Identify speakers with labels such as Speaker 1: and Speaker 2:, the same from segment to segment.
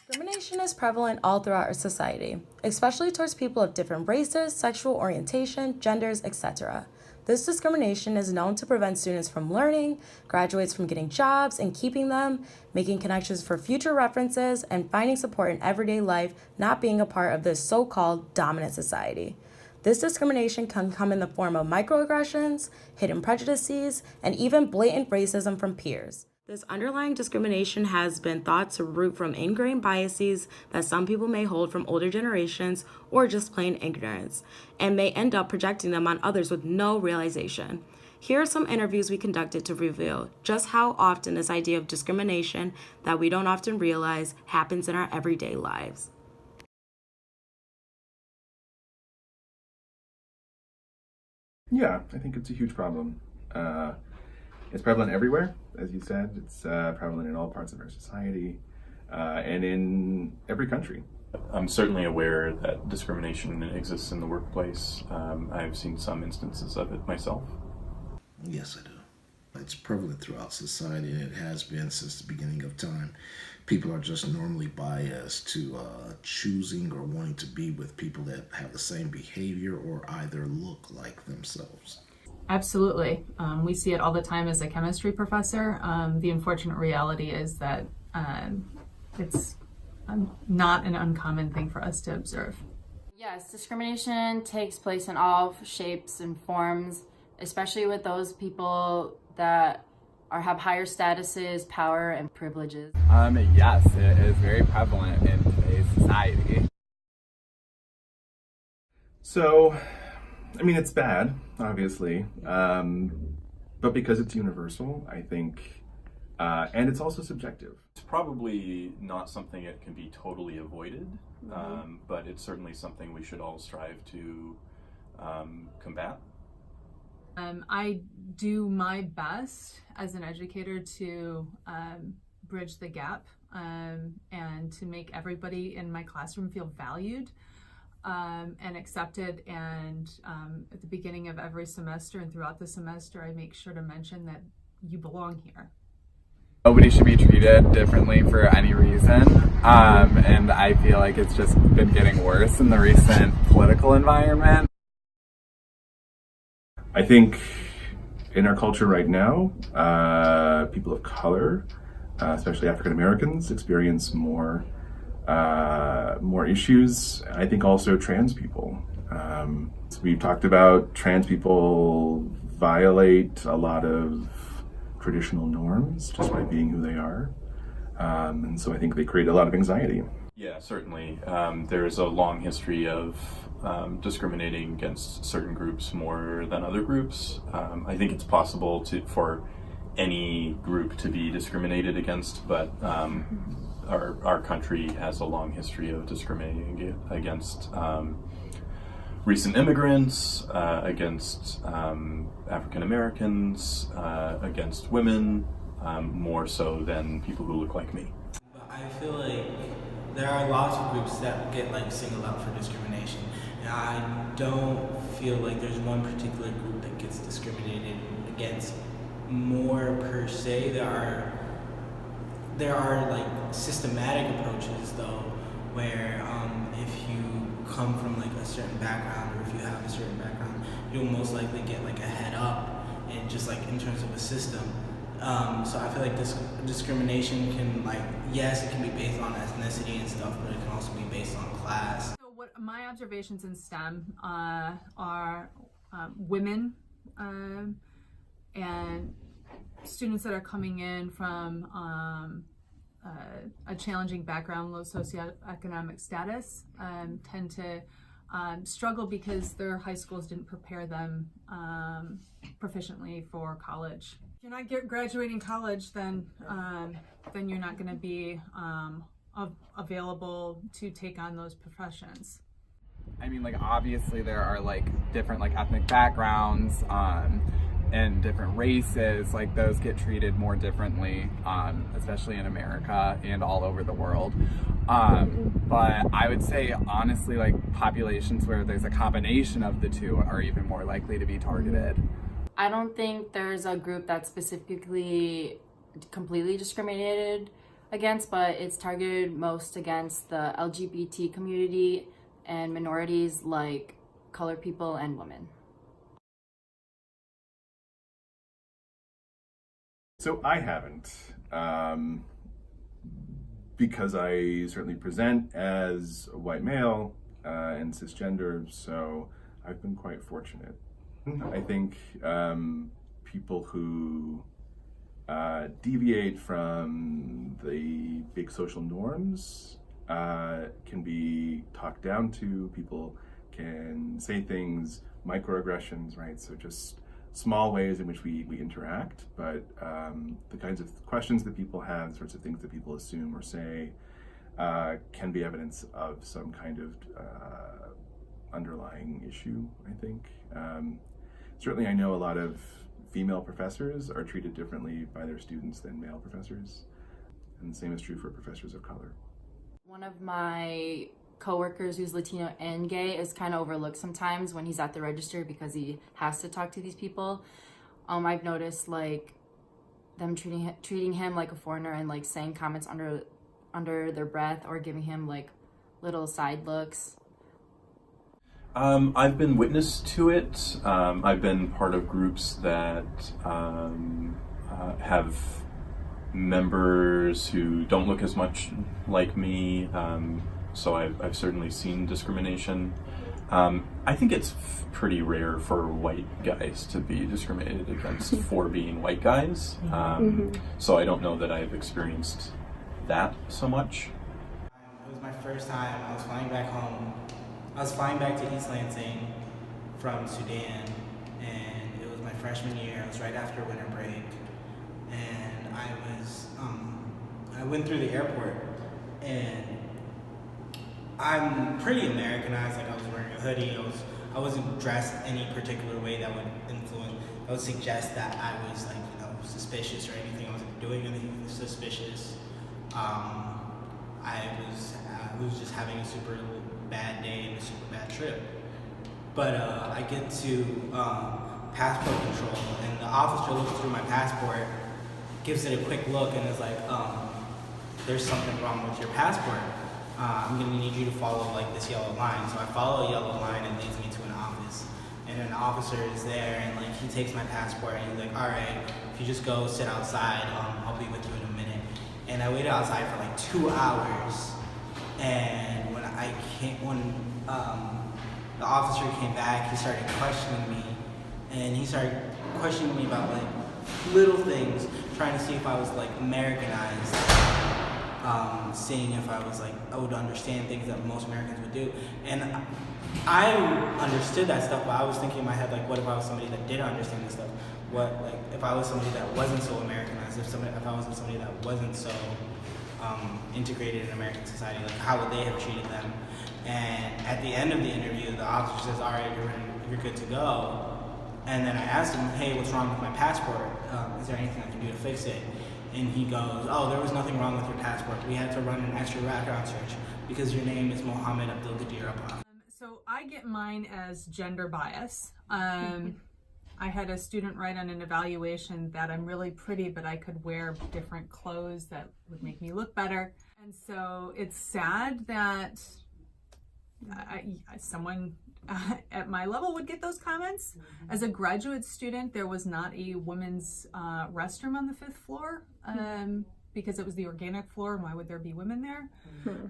Speaker 1: Discrimination is prevalent all throughout our society, especially towards people of different races, sexual orientation, genders, etc. This discrimination is known to prevent students from learning, graduates from getting jobs and keeping them, making connections for future references, and finding support in everyday life, not being a part of this so-called dominant society. This discrimination can come in the form of microaggressions, hidden prejudices, and even blatant racism from peers. This underlying discrimination has been thought to root from ingrained biases that some people may hold from older generations or just plain ignorance, and may end up projecting them on others with no realization. Here are some interviews we conducted to reveal just how often this idea of discrimination that we don't often realize happens in our everyday lives.
Speaker 2: Yeah, I think it's a huge problem. It's prevalent everywhere, as you said. It's prevalent in all parts of our society and in every country.
Speaker 3: I'm certainly aware that discrimination exists in the workplace. I've seen some instances of it myself.
Speaker 4: Yes, I do. It's prevalent throughout society, and it has been since the beginning of time. People are just normally biased to choosing or wanting to be with people that have the same behavior or either look like themselves.
Speaker 5: Absolutely. We see it all the time as a chemistry professor. The unfortunate reality is that it's not an uncommon thing for us to observe.
Speaker 6: Yes, discrimination takes place in all shapes and forms, especially with those people that have higher statuses, power, and privileges.
Speaker 7: Yes, it is very prevalent in today's society.
Speaker 2: So, I mean, it's bad, obviously, but because it's universal, I think, and it's also subjective.
Speaker 3: It's probably not something that can be totally avoided, but it's certainly something we should all strive to combat.
Speaker 5: I do my best as an educator to bridge the gap and to make everybody in my classroom feel valued and accepted. And at the beginning of every semester and throughout the semester, I make sure to mention that you belong here.
Speaker 7: Nobody should be treated differently for any reason, and I feel like it's just been getting worse in the recent political environment.
Speaker 2: I think in our culture right now, people of color, especially African Americans, experience more issues. I think also trans people. So we've talked about trans people violate a lot of traditional norms just by being who they are. And so I think they create a lot of anxiety.
Speaker 3: Yeah, certainly. There's a long history of discriminating against certain groups more than other groups. I think it's possible for any group to be discriminated against, but our country has a long history of discriminating against recent immigrants, against African Americans, against women, more so than people who look like me.
Speaker 8: I feel like there are lots of groups that get singled out for discrimination, and I don't feel like there's one particular group that gets discriminated against more per se. There are systematic approaches though, where if you come from a certain background, or if you have a certain background, you'll most likely get a head up, and just in terms of a system. So I feel like this discrimination can yes, it can be based on ethnicity and stuff, but it can also be based on class.
Speaker 5: So what my observations in STEM are women and students that are coming in from a challenging background, low socioeconomic status, tend to struggle because their high schools didn't prepare them proficiently for college. If you're not graduating college, then you're not going to be available to take on those professions.
Speaker 7: I mean, obviously there are different ethnic backgrounds and different races. Those get treated more differently, especially in America and all over the world. But I would say honestly, populations where there's a combination of the two are even more likely to be targeted.
Speaker 6: I don't think there's a group that's specifically completely discriminated against, but it's targeted most against the LGBT community and minorities like colored people and women.
Speaker 2: So I haven't, because I certainly present as a white male and cisgender, so I've been quite fortunate. I think people who deviate from the big social norms can be talked down to. People can say things, microaggressions, right? So just small ways in which we interact, but the kinds of questions that people have, the sorts of things that people assume or say, can be evidence of some kind of underlying issue, I think. Certainly I know a lot of female professors are treated differently by their students than male professors, and the same is true for professors of color.
Speaker 6: One of my coworkers who's Latino and gay is kind of overlooked sometimes when he's at the register because he has to talk to these people. I've noticed like them treating him like a foreigner and like saying comments under their breath or giving him like little side looks.
Speaker 3: I've been witness to it. I've been part of groups that have members who don't look as much like me. So I've certainly seen discrimination. I think it's pretty rare for white guys to be discriminated against for being white guys. So I don't know that I've experienced that so much.
Speaker 8: It was my first time. I was flying back home. I was flying back to East Lansing from Sudan, and it was my freshman year. It was right after winter break, and I went through the airport, and I'm pretty Americanized. Like I was wearing a hoodie. I wasn't dressed any particular way that would suggest that I was like suspicious or anything. I wasn't doing anything suspicious. I was just having a super bad day and a super bad trip. But I get to passport control, and the officer looks through my passport, gives it a quick look, and is like, "There's something wrong with your passport. I'm gonna need you to follow like this yellow line." So I follow a yellow line and leads me to an office, and an officer is there, and like he takes my passport and he's like, "All right, if you just go sit outside, I'll be with you in a minute." And I waited outside for like 2 hours, and when the officer came back, he started questioning me, and he started questioning me about like little things, trying to see if I was like Americanized, seeing if I would understand things that most Americans would do. And I understood that stuff, but I was thinking in my head, like, what if I was somebody that didn't understand this stuff? What, like, if I was somebody that wasn't so Americanized, if I wasn't somebody that wasn't so integrated in American society, like, how would they have treated them? And at the end of the interview, the officer says, "All right, you're good to go." And then I asked him, "Hey, what's wrong with my passport? Is there anything I can do to fix it?" And he goes, "Oh, there was nothing wrong with your passport. We had to run an extra background search because your name is Mohammed Abdul Qadir Abba."
Speaker 5: So I get mine as gender bias. I had a student write on an evaluation that I'm really pretty, but I could wear different clothes that would make me look better. And so it's sad that someone at my level would get those comments. As a graduate student, there was not a women's restroom on the 5th floor because it was the organic floor, and why would there be women there?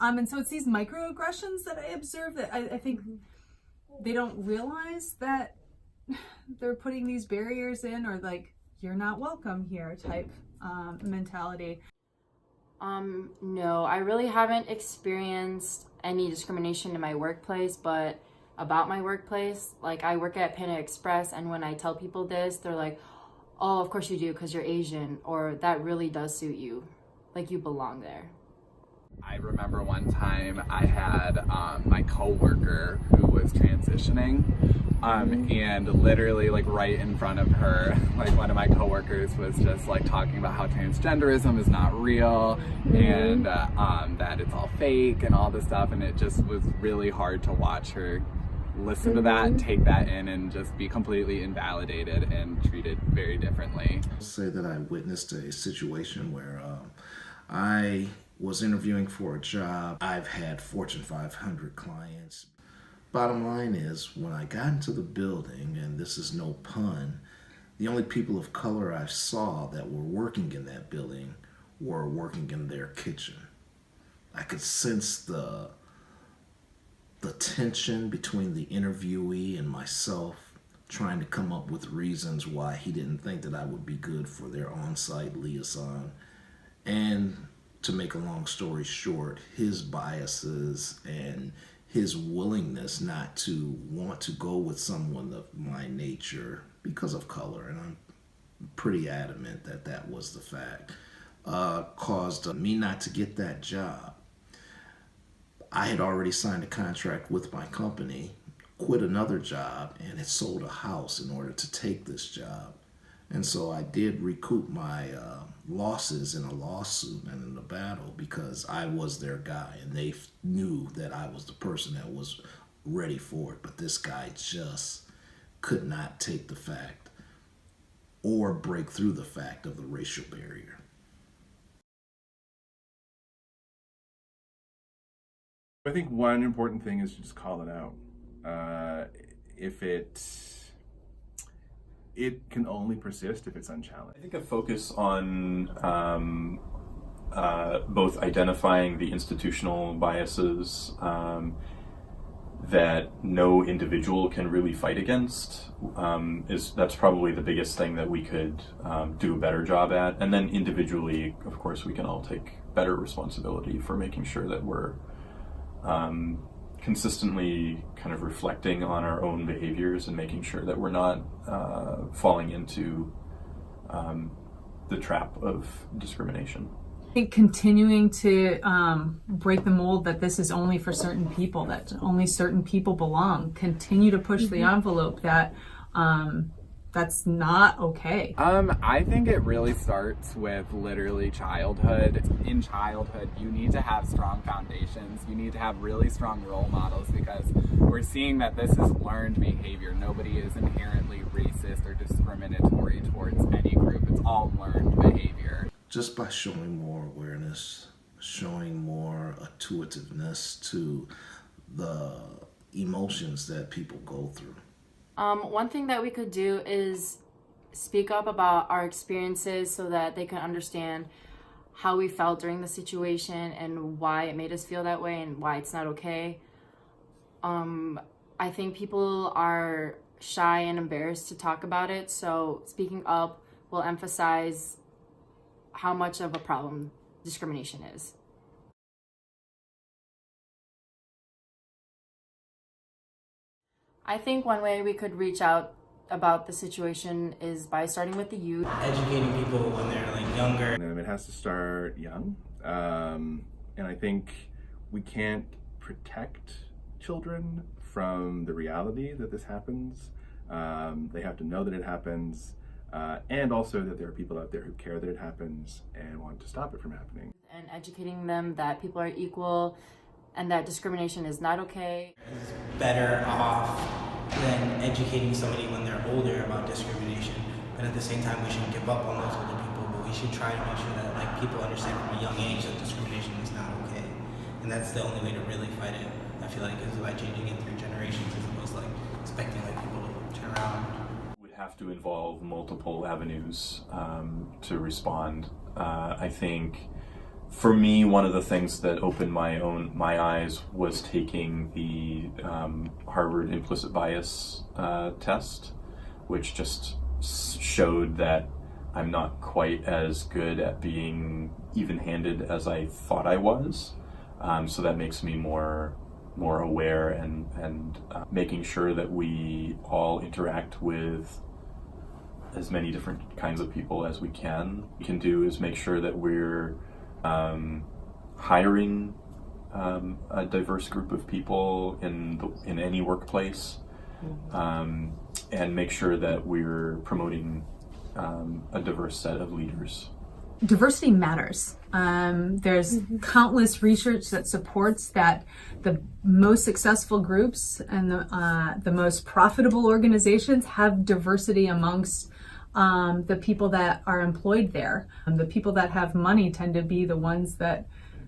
Speaker 5: And so it's these microaggressions that I observe that I think they don't realize that they're putting these barriers in, or like, you're not welcome here type mentality.
Speaker 6: No, I really haven't experienced any discrimination in my workplace, but about my workplace, like I work at Panda Express, and when I tell people this, they're like, "Oh, of course you do, because you're Asian," or "That really does suit you, like you belong there."
Speaker 7: I remember one time I had my coworker who was transitioning, and literally like right in front of her, like one of my coworkers was just like talking about how transgenderism is not real, and that it's all fake and all this stuff, and it just was really hard to watch her listen to that, take that in, and just be completely invalidated and treated very differently.
Speaker 4: I'll say that I witnessed a situation where I was interviewing for a job. I've had Fortune 500 clients. Bottom line is, when I got into the building, and this is no pun, the only people of color I saw that were working in that building were working in their kitchen. I could sense the tension between the interviewee and myself, trying to come up with reasons why he didn't think that I would be good for their on-site liaison. And to make a long story short, his biases and his willingness not to want to go with someone of my nature because of color, and I'm pretty adamant that that was the fact, caused me not to get that job. I had already signed a contract with my company, quit another job, and had sold a house in order to take this job. And so I did recoup my losses in a lawsuit and in a battle because I was their guy, and they knew that I was the person that was ready for it. But this guy just could not take the fact or break through the fact of the racial barrier.
Speaker 2: I think one important thing is to just call it out. If it can only persist if it's unchallenged.
Speaker 3: I think a focus on both identifying the institutional biases that no individual can really fight against that's probably the biggest thing that we could do a better job at. And then individually, of course, we can all take better responsibility for making sure that we're consistently kind of reflecting on our own behaviors and making sure that we're not falling into the trap of discrimination.
Speaker 5: I think continuing to break the mold that this is only for certain people, that only certain people belong, continue to push the envelope that that's not okay.
Speaker 7: I think it really starts with literally childhood. In childhood, you need to have strong foundations. You need to have really strong role models because we're seeing that this is learned behavior. Nobody is inherently racist or discriminatory towards any group. It's all learned behavior.
Speaker 4: Just by showing more awareness, showing more attentiveness to the emotions that people go through.
Speaker 6: One thing that we could do is speak up about our experiences so that they can understand how we felt during the situation and why it made us feel that way and why it's not okay. I think people are shy and embarrassed to talk about it, so speaking up will emphasize how much of a problem discrimination is. I think one way we could reach out about the situation is by starting with the youth.
Speaker 8: Educating people when they're like younger.
Speaker 2: It has to start young. And I think we can't protect children from the reality that this happens. They have to know that it happens, and also that there are people out there who care that it happens and want to stop it from happening.
Speaker 6: And educating them that people are equal and that discrimination is not okay.
Speaker 8: It's better off than educating somebody when they're older about discrimination. But at the same time, we shouldn't give up on those older people, but we should try to make sure that like people understand from a young age that discrimination is not okay. And that's the only way to really fight it, I feel like, is by changing it through generations as opposed to like expecting like people to turn around.
Speaker 3: Would have to involve multiple avenues to respond. I think for me, one of the things that opened my eyes was taking the Harvard implicit bias test, which just showed that I'm not quite as good at being even-handed as I thought I was. So that makes me more aware and making sure that we all interact with as many different kinds of people as we can. What we can do is make sure that we're hiring a diverse group of people in any workplace, and make sure that we're promoting a diverse set of leaders.
Speaker 5: Diversity matters. There's countless research that supports that the most successful groups and the most profitable organizations have diversity amongst the people that are employed there. The people that have money tend to be the ones that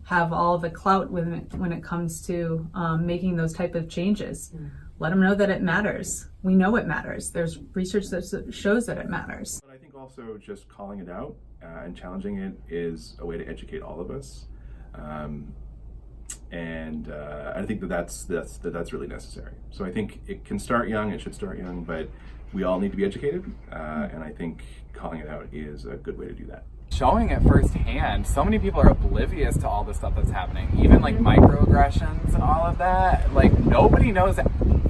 Speaker 5: have all the clout when it comes to making those type of changes. Let them know that it matters. We know it matters. There's research that shows that it matters.
Speaker 2: But I think also just calling it out and challenging it is a way to educate all of us. And I think that's really necessary. So I think it can start young, it should start young, but we all need to be educated, and I think calling it out is a good way to do that.
Speaker 7: Showing it firsthand, so many people are oblivious to all the stuff that's happening, even like microaggressions and all of that. Like, nobody knows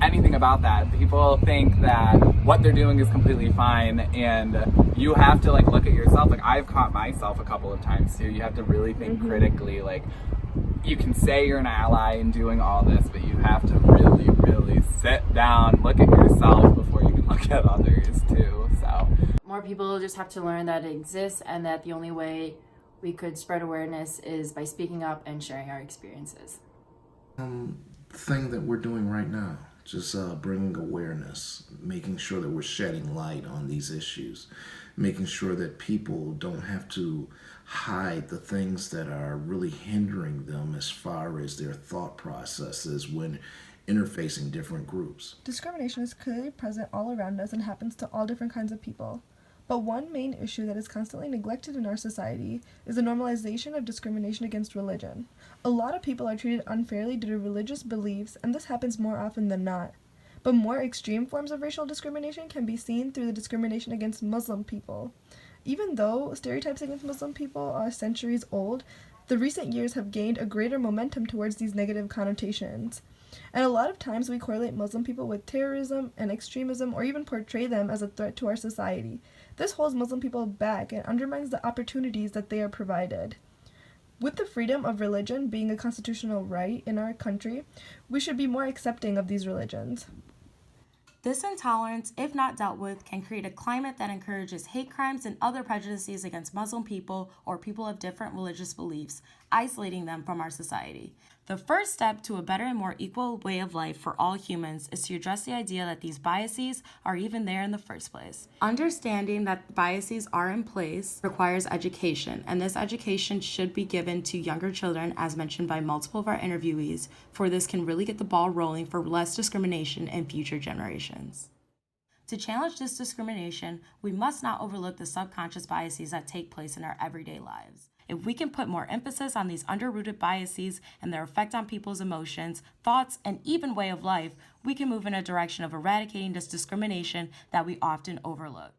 Speaker 7: anything about that. People think that what they're doing is completely fine, and you have to like look at yourself. Like, I've caught myself a couple of times too. You have to really think critically. Like, you can say you're an ally in doing all this, but you have to really, really sit down, look at yourself before you can look at others too. So
Speaker 6: More people just have to learn that it exists, and that the only way we could spread awareness is by speaking up and sharing our experiences.
Speaker 4: Thing that we're doing right now, just bringing awareness, making sure that we're shedding light on these issues, making sure that people don't have to hide the things that are really hindering them as far as their thought processes when interfacing different groups.
Speaker 9: Discrimination is clearly present all around us and happens to all different kinds of people. But one main issue that is constantly neglected in our society is the normalization of discrimination against religion. A lot of people are treated unfairly due to religious beliefs, and this happens more often than not. But more extreme forms of racial discrimination can be seen through the discrimination against Muslim people. Even though stereotypes against Muslim people are centuries old, the recent years have gained a greater momentum towards these negative connotations. And a lot of times we correlate Muslim people with terrorism and extremism, or even portray them as a threat to our society. This holds Muslim people back and undermines the opportunities that they are provided. With the freedom of religion being a constitutional right in our country, we should be more accepting of these religions.
Speaker 1: This intolerance, if not dealt with, can create a climate that encourages hate crimes and other prejudices against Muslim people or people of different religious beliefs, isolating them from our society. The first step to a better and more equal way of life for all humans is to address the idea that these biases are even there in the first place. Understanding that biases are in place requires education, and this education should be given to younger children, as mentioned by multiple of our interviewees, for this can really get the ball rolling for less discrimination in future generations. To challenge this discrimination, we must not overlook the subconscious biases that take place in our everyday lives. If we can put more emphasis on these underrooted biases and their effect on people's emotions, thoughts, and even way of life, we can move in a direction of eradicating this discrimination that we often overlook.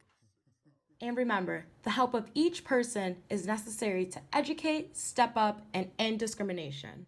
Speaker 1: And remember, the help of each person is necessary to educate, step up, and end discrimination.